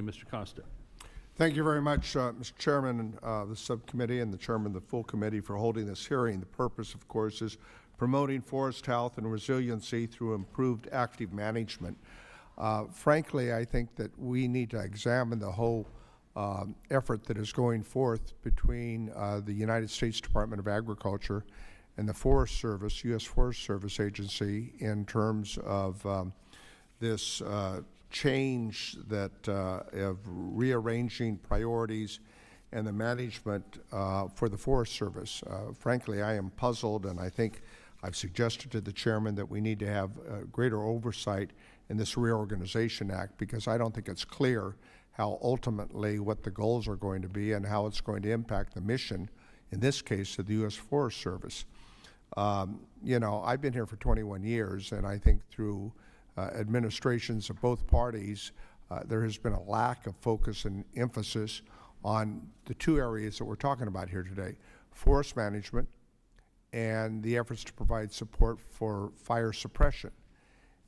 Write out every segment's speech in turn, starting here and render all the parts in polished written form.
Mr. Costa. Thank you very much, Mr. Chairman, the subcommittee, and the chairman of the full committee for holding this hearing. The purpose, of course, is promoting forest health and resiliency through improved active management. Frankly, I think that we need to examine the whole effort that is going forth between the United States Department of Agriculture and the Forest Service, U.S. Forest Service Agency, in terms of this change that of rearranging priorities and the management for the Forest Service. Frankly, I am puzzled, and I think I've suggested to the chairman that we need to have greater oversight in this Reorganization Act, because I don't think it's clear how ultimately what the goals are going to be and how it's going to impact the mission, in this case, of the U.S. Forest Service. You know, I've been here for 21 years, and I think through administrations of both parties, there has been a lack of focus and emphasis on the two areas that we're talking about here today: forest management and the efforts to provide support for fire suppression.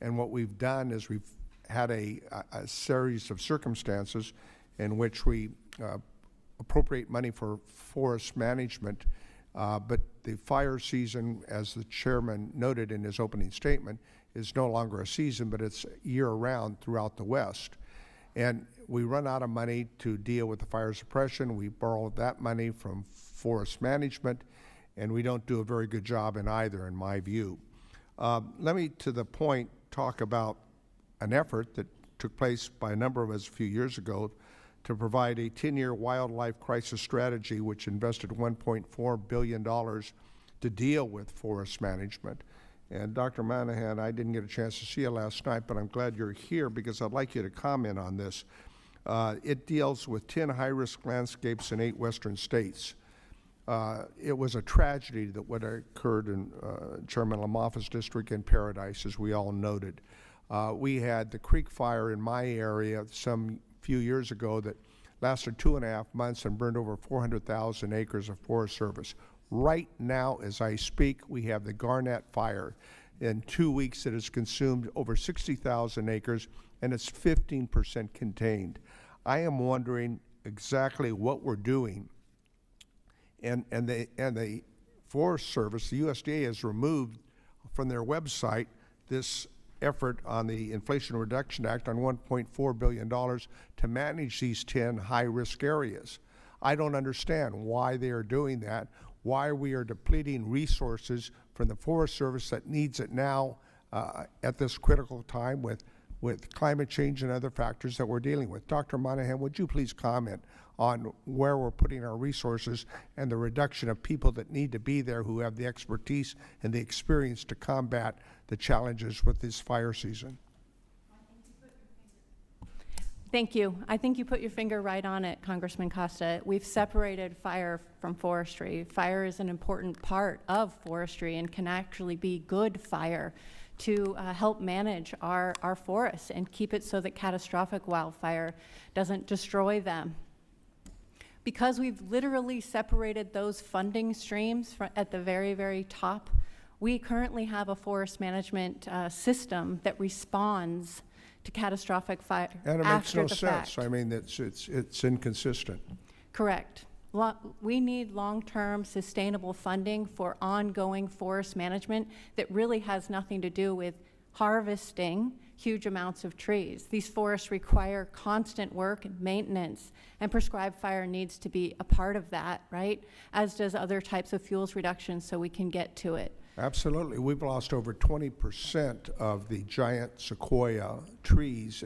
And what we've done is we've had a series of circumstances in which we appropriate money for forest management, but the fire season, as the chairman noted in his opening statement, is no longer a season, but it's year-round throughout the West. And we run out of money to deal with the fire suppression. We borrow that money from forest management, and we don't do a very good job in either, in my view. Let me, to the point, talk about an effort that took place by a number of us a few years ago to provide a 10-year wildlife crisis strategy, which invested $1.4 billion to deal with forest management. And Dr. Monahan, I didn't get a chance to see you last night, but I'm glad you're here because I'd like you to comment on this. It deals with 10 high-risk landscapes in 8 western states. It was a tragedy that what occurred in Chairman Lamoffa's district in Paradise, as we all noted. We had the Creek Fire in my area some few years ago that lasted 2.5 months and burned over 400,000 acres of Forest Service. Right now, as I speak, we have the Garnet fire. In 2 weeks, it has consumed over 60,000 acres, and it's 15% contained. I am wondering exactly what we're doing. And the Forest Service, the USDA, has removed from their website this effort on the Inflation Reduction Act on $1.4 billion to manage these 10 high-risk areas. I don't understand why they are doing that, why we are depleting resources from the Forest Service that needs it now at this critical time with climate change and other factors that we're dealing with. Dr. Monahan, would you please comment on where we're putting our resources and the reduction of people that need to be there who have the expertise and the experience to combat the challenges with this fire season? Thank you. I think you put your finger right on it, Congressman Costa. We've separated fire from forestry. Fire is an important part of forestry and can actually be good fire to help manage our forests and keep it so that catastrophic wildfire doesn't destroy them. Because we've literally separated those funding streams at the very, very top, we currently have a forest management system that responds to catastrophic fire and it makes no sense. Fact. I mean, it's inconsistent. Correct. We need long-term sustainable funding for ongoing forest management that really has nothing to do with harvesting huge amounts of trees. These forests require constant work and maintenance, and prescribed fire needs to be a part of that, right? As does other types of fuels reduction, so we can get to it. Absolutely. We've lost over 20% of the giant sequoia trees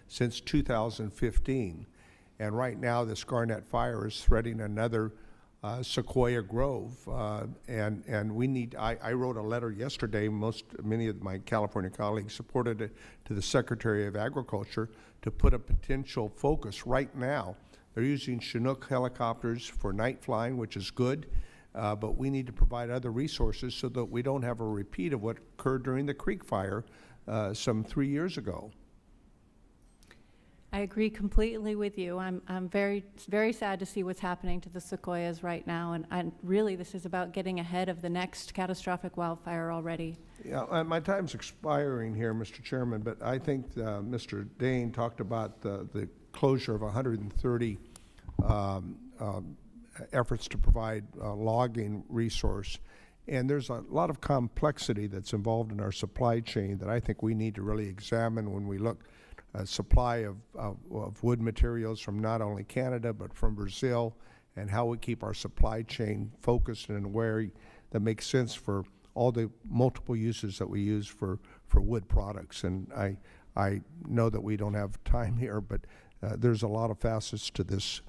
since 2015. And right now, this Garnet fire is threatening another sequoia grove. And we need, I wrote a letter yesterday, many of my California colleagues supported it, to the Secretary of Agriculture to put a potential focus right now. They're using Chinook helicopters for night flying, which is good. But we need to provide other resources so that we don't have a repeat of what occurred during the Creek Fire some 3 years ago. I agree completely with you. I'm very, very sad to see what's happening to the sequoias right now, and really this is about getting ahead of the next catastrophic wildfire already. Yeah, my time's expiring here, Mr. Chairman, but I think Mr. Dane talked about the closure of 130 efforts to provide logging resource. And there's a lot of complexity that's involved in our supply chain that I think we need to really examine when we look at supply of wood materials from not only Canada but from Brazil, and how we keep our supply chain focused and aware that makes sense for all the multiple uses that we use for wood products. And I know that we don't have time here, but there's a lot of facets to this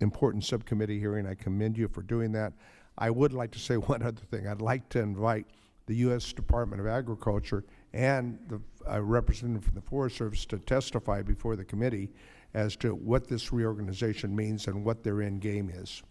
important subcommittee hearing. I commend you for doing that. I would like to say one other thing. I'd like to invite the U.S. Department of Agriculture and the representative from the Forest Service to testify before the committee as to what this reorganization means and what their end game is.